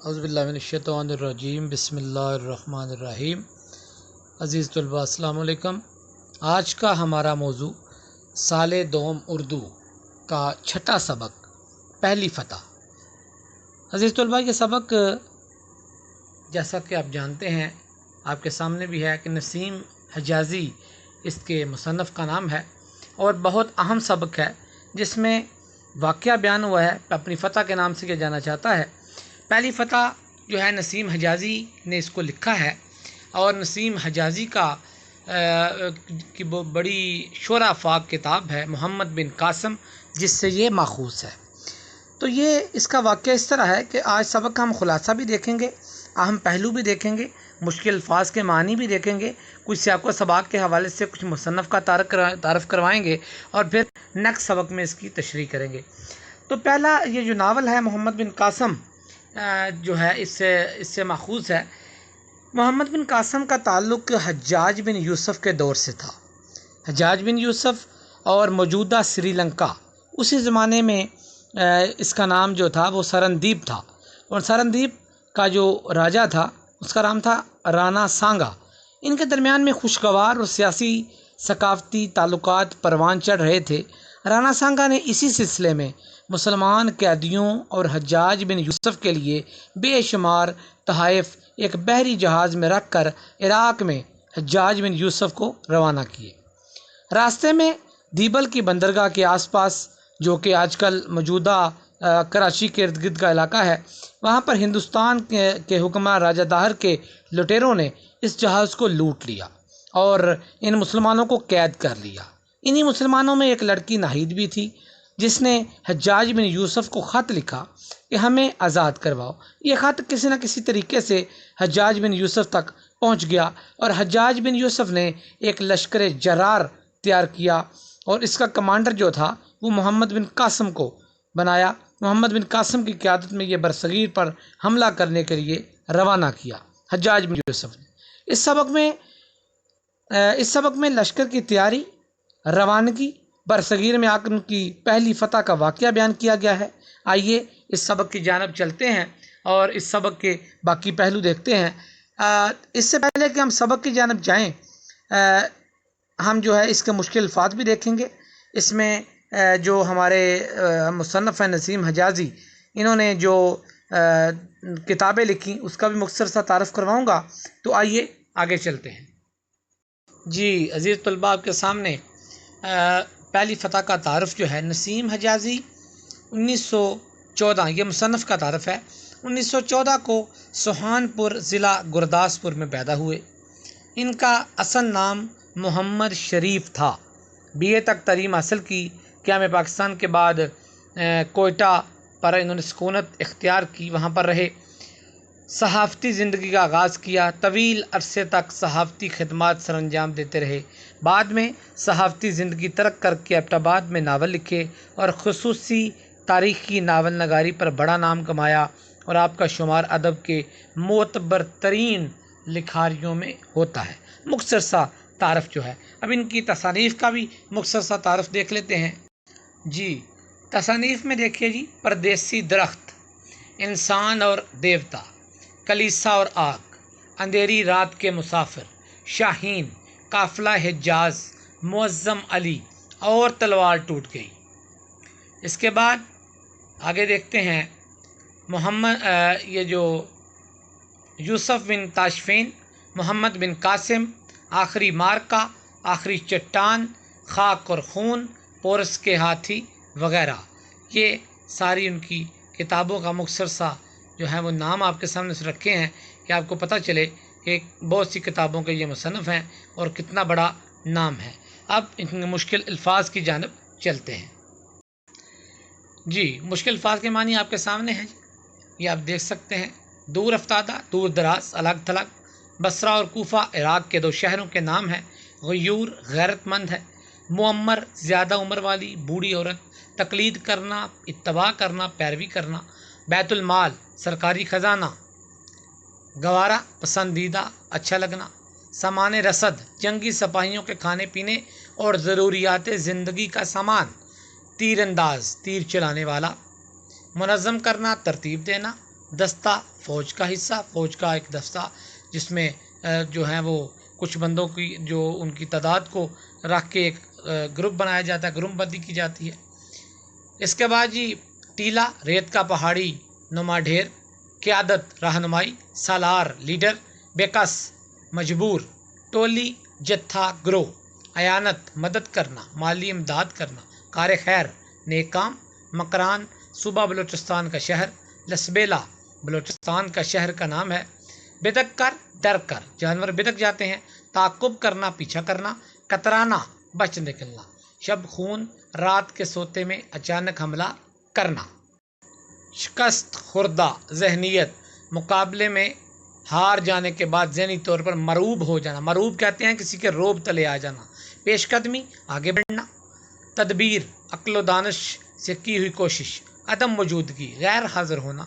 اعوذ باللہ من الشیطان الرجیم بسم اللہ الرحمن الرحیم۔ عزیز طلباء السلام علیکم۔ آج کا ہمارا موضوع سال دوم اردو کا چھٹا سبق پہلی فتح۔ عزیز طلباء یہ سبق جیسا کہ آپ جانتے ہیں، آپ کے سامنے بھی ہے کہ نسیم حجازی اس کے مصنف کا نام ہے اور بہت اہم سبق ہے جس میں واقعہ بیان ہوا ہے، اپنی فتح کے نام سے کیا جانا چاہتا ہے۔ پہلی فتح جو ہے نسیم حجازی نے اس کو لکھا ہے اور نسیم حجازی کا کی بڑی شعرا افاق کتاب ہے محمد بن قاسم، جس سے یہ ماخوذ ہے۔ تو یہ اس کا واقعہ اس طرح ہے کہ آج سبق کا ہم خلاصہ بھی دیکھیں گے، اہم پہلو بھی دیکھیں گے، مشکل الفاظ کے معنی بھی دیکھیں گے، کچھ سیاق و سباق کے حوالے سے کچھ مصنف کا تعارف کروائیں گے اور پھر نیکسٹ سبق میں اس کی تشریح کریں گے۔ تو پہلا یہ جو ناول ہے محمد بن قاسم جو ہے اس سے ماخوذ ہے۔ محمد بن قاسم کا تعلق حجاج بن یوسف کے دور سے تھا۔ حجاج بن یوسف اور موجودہ سری لنکا، اسی زمانے میں اس کا نام جو تھا وہ سرندیپ تھا، اور سرندیپ کا جو راجہ تھا اس کا نام تھا رانا سانگا۔ ان کے درمیان میں خوشگوار اور سیاسی ثقافتی تعلقات پروان چڑھ رہے تھے۔ رانا سانگا نے اسی سلسلے میں مسلمان قیدیوں اور حجاج بن یوسف کے لیے بے شمار تحائف ایک بحری جہاز میں رکھ کر عراق میں حجاج بن یوسف کو روانہ کیے۔ راستے میں دیبل کی بندرگاہ کے آس پاس، جو کہ آج کل موجودہ کراچی کے ارد گرد کا علاقہ ہے، وہاں پر ہندوستان کے حکمراں راجہ داہر کے لٹیروں نے اس جہاز کو لوٹ لیا اور ان مسلمانوں کو قید کر لیا۔ انہی مسلمانوں میں ایک لڑکی ناہید بھی تھی جس نے حجاج بن یوسف کو خط لکھا کہ ہمیں آزاد کرواؤ۔ یہ خط کسی نہ کسی طریقے سے حجاج بن یوسف تک پہنچ گیا اور حجاج بن یوسف نے ایک لشکر جرار تیار کیا اور اس کا کمانڈر جو تھا وہ محمد بن قاسم کو بنایا۔ محمد بن قاسم کی قیادت میں یہ برصغیر پر حملہ کرنے کے لیے روانہ کیا حجاج بن یوسف نے۔ اس سبق میں لشکر کی تیاری، روانگی، برصغیر میں آ کر ان کی پہلی فتح کا واقعہ بیان کیا گیا ہے۔ آئیے اس سبق کی جانب چلتے ہیں اور اس سبق کے باقی پہلو دیکھتے ہیں۔ اس سے پہلے کہ ہم سبق کی جانب جائیں، ہم جو ہے اس کے مشکل الفاظ بھی دیکھیں گے۔ اس میں جو ہمارے مصنف ہیں نسیم حجازی، انہوں نے جو کتابیں لکھی اس کا بھی مختصر سا تعارف کرواؤں گا۔ تو آئیے آگے چلتے ہیں۔ جی عزیز طلباء، آپ کے سامنے پہلی فتح کا تعارف جو ہے نسیم حجازی 1914، یہ مصنف کا تعارف ہے۔ 1914 کو سہانپور ضلع گرداسپور میں پیدا ہوئے۔ ان کا اصل نام محمد شریف تھا۔ BA تک تعلیم حاصل کی۔ قیام پاکستان کے بعد کوئٹہ پر انہوں نے سکونت اختیار کی، وہاں پر رہے۔ صحافتی زندگی کا آغاز کیا۔ طویل عرصے تک صحافتی خدمات سر انجام دیتے رہے۔ بعد میں صحافتی زندگی ترک کر کے ایبٹ آباد میں ناول لکھے اور خصوصی تاریخی ناول نگاری پر بڑا نام کمایا، اور آپ کا شمار ادب کے معتبر ترین لکھاریوں میں ہوتا ہے۔ مختصر سا تعارف جو ہے، اب ان کی تصانیف کا بھی مختصر سا تعارف دیکھ لیتے ہیں۔ جی تصانیف میں دیکھیے جی، پردیسی درخت، انسان اور دیوتا، کلیسا اور آگ، اندھیری رات کے مسافر، شاہین، قافلہ حجاز، معظم علی اور تلوار ٹوٹ گئی۔ اس کے بعد آگے دیکھتے ہیں یہ جو یوسف بن تاشفین، محمد بن قاسم، آخری مارکا، آخری چٹان، خاک اور خون، پورس کے ہاتھی وغیرہ، یہ ساری ان کی کتابوں کا مختصر سا جو ہے وہ نام آپ کے سامنے سے رکھے ہیں کہ آپ کو پتہ چلے کہ بہت سی کتابوں کے یہ مصنف ہیں اور کتنا بڑا نام ہے۔ اب ان مشکل الفاظ کی جانب چلتے ہیں۔ جی مشکل الفاظ کے معنی آپ کے سامنے ہیں، یہ آپ دیکھ سکتے ہیں۔ دور افتادہ، دور دراز، الگ تھلگ۔ بصرہ اور کوفہ عراق کے 2 شہروں کے نام ہیں۔ غیور غیرت مند ہے۔ معمر زیادہ عمر والی بوڑھی عورت۔ تقلید کرنا، اتباع کرنا، پیروی کرنا۔ بیت المال سرکاری خزانہ۔ گوارا پسندیدہ، اچھا لگنا۔ سامان رسد جنگی سپاہیوں کے کھانے پینے اور ضروریات زندگی کا سامان۔ تیر انداز تیر چلانے والا۔ منظم کرنا، ترتیب دینا۔ دستہ فوج کا حصہ، فوج کا ایک دستہ جس میں جو ہیں وہ کچھ بندوں کی جو ان کی تعداد کو رکھ کے ایک گروپ بنایا جاتا ہے، گروپ بندی کی جاتی ہے۔ اس کے بعد جی ٹیلا ریت کا پہاڑی نما ڈھیر، قیادت رہنمائی، سالار لیڈر، بیکس مجبور، ٹولی جتھا گروہ، ایانت مدد کرنا، مالی امداد کرنا، کار خیر نیک کام، مکران صوبہ بلوچستان کا شہر، لسبیلا بلوچستان کا شہر کا نام ہے، بدک کر ڈر کر جانور بدک جاتے ہیں، تعقب کرنا پیچھا کرنا، کترانا بچ نکلنا، شب خون رات کے سوتے میں اچانک حملہ کرنا، شکست خوردہ ذہنیت مقابلے میں ہار جانے کے بعد ذہنی طور پر مروب ہو جانا، مروب کہتے ہیں کسی کے روب تلے آ جانا، پیش قدمی آگے بڑھنا، تدبیر عقل و دانش سے کی ہوئی کوشش، عدم موجودگی غیر حاضر ہونا،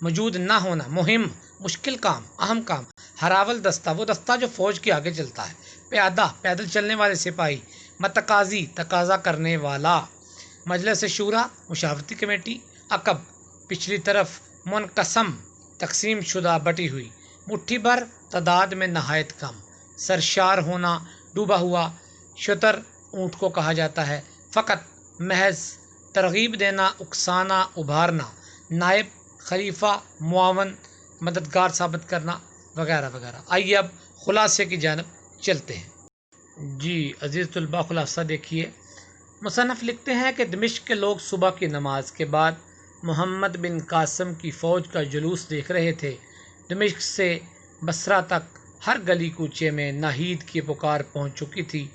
موجود نہ ہونا، مہم مشکل کام اہم کام، ہراول دستہ وہ دستہ جو فوج کے آگے چلتا ہے، پیادہ پیدل چلنے والے سپاہی، متقاضی تقاضا کرنے والا، مجلس شورا مشاورتی کمیٹی، عقب پچھلی طرف، منقسم تقسیم شدہ بٹی ہوئی، مٹھی بھر تعداد میں نہایت کم، سرشار ہونا ڈوبا ہوا، شتر اونٹ کو کہا جاتا ہے، فقط محض ترغیب دینا اکسانا ابھارنا، نائب خلیفہ معاون مددگار ثابت کرنا وغیرہ وغیرہ۔ آئیے اب خلاصے کی جانب چلتے ہیں۔ جی عزیز طلباء خلاصہ دیکھیے، مصنف لکھتے ہیں کہ دمشق کے لوگ صبح کی نماز کے بعد محمد بن قاسم کی فوج کا جلوس دیکھ رہے تھے۔ دمشق سے بصرہ تک ہر گلی کوچے میں ناہید کی پکار پہنچ چکی تھی۔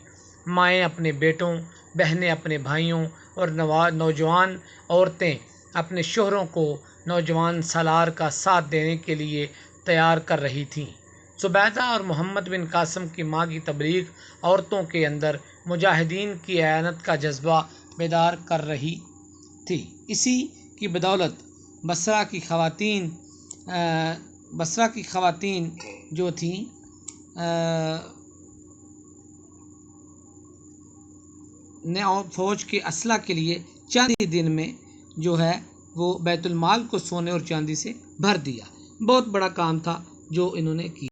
مائیں اپنے بیٹوں، بہنیں اپنے بھائیوں اور نوجوان عورتیں اپنے شوہروں کو نوجوان سالار کا ساتھ دینے کے لیے تیار کر رہی تھیں۔ زبیدہ اور محمد بن قاسم کی ماں کی تبلیغ عورتوں کے اندر مجاہدین کی اعانت کا جذبہ بیدار کر رہی تھی۔ اسی کی بدولت بصرہ کی خواتین جو تھیں نے فوج کے اسلحہ کے لیے چند ہی دن میں جو ہے وہ بیت المال کو سونے اور چاندی سے بھر دیا۔ بہت بڑا کام تھا جو انہوں نے کیا۔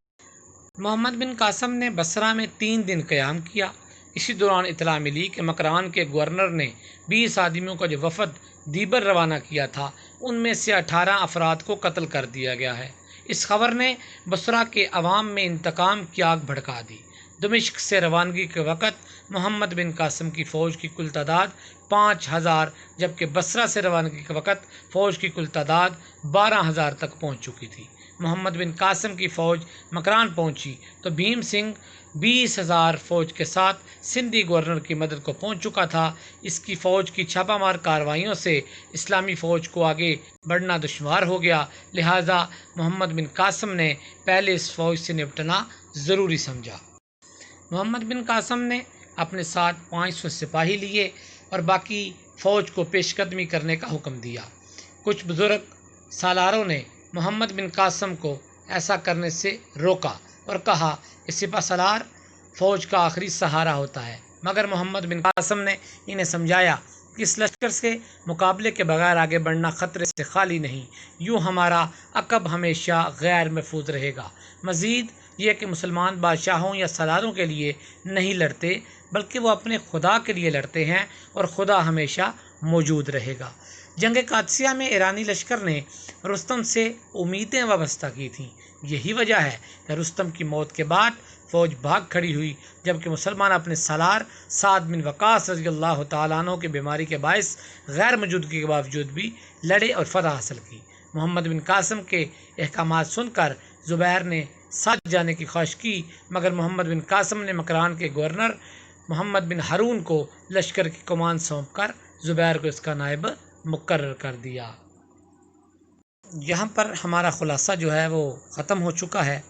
محمد بن قاسم نے بصرہ میں 3 دن قیام کیا۔ اسی دوران اطلاع ملی کہ مکران کے گورنر نے 20 آدمیوں کا جو وفد دیبر روانہ کیا تھا ان میں سے 18 افراد کو قتل کر دیا گیا ہے۔ اس خبر نے بصرہ کے عوام میں انتقام کی آگ بھڑکا دی۔ دمشق سے روانگی کے وقت محمد بن قاسم کی فوج کی کل تعداد 5000 جبکہ بصرہ سے روانگی کے وقت فوج کی کل تعداد 12000 تک پہنچ چکی تھی۔ محمد بن قاسم کی فوج مکران پہنچی تو بھیم سنگھ 20000 فوج کے ساتھ سندھی گورنر کی مدد کو پہنچ چکا تھا۔ اس کی فوج کی چھاپہ مار کارروائیوں سے اسلامی فوج کو آگے بڑھنا دشوار ہو گیا، لہٰذا محمد بن قاسم نے پہلے اس فوج سے نپٹنا ضروری سمجھا۔ محمد بن قاسم نے اپنے ساتھ 500 سپاہی لیے اور باقی فوج کو پیش قدمی کرنے کا حکم دیا۔ کچھ بزرگ سالاروں نے محمد بن قاسم کو ایسا کرنے سے روکا اور کہا کہ سپہ سالار فوج کا آخری سہارا ہوتا ہے، مگر محمد بن قاسم نے انہیں سمجھایا کہ اس لشکر سے مقابلے کے بغیر آگے بڑھنا خطرے سے خالی نہیں، یوں ہمارا عقب ہمیشہ غیر محفوظ رہے گا۔ مزید یہ کہ مسلمان بادشاہوں یا سالاروں کے لیے نہیں لڑتے بلکہ وہ اپنے خدا کے لیے لڑتے ہیں اور خدا ہمیشہ موجود رہے گا۔ جنگ قادسیہ میں ایرانی لشکر نے رستم سے امیدیں وابستہ کی تھیں۔ یہی وجہ ہے کہ رستم کی موت کے بعد فوج بھاگ کھڑی ہوئی، جبکہ مسلمان اپنے سالار سعد بن وقاص رضی اللہ تعالیٰ عنہ کی بیماری کے باعث غیر موجودگی کے باوجود بھی لڑے اور فتح حاصل کی۔ محمد بن قاسم کے احکامات سن کر زبیر نے ساتھ جانے کی خواہش کی، مگر محمد بن قاسم نے مکران کے گورنر محمد بن ہارون کو لشکر کی کمان سونپ کر زبیر کو اس کا نائب مقرر کر دیا۔ یہاں پر ہمارا خلاصہ جو ہے وہ ختم ہو چکا ہے۔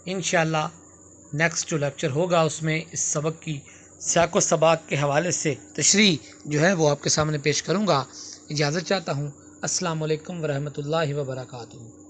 انشاءاللہ نیکسٹ جو لیکچر ہوگا اس میں اس سبق کی سیاق و سباق کے حوالے سے تشریح جو ہے وہ آپ کے سامنے پیش کروں گا۔ اجازت چاہتا ہوں۔ السلام علیکم ورحمۃ اللہ وبرکاتہ۔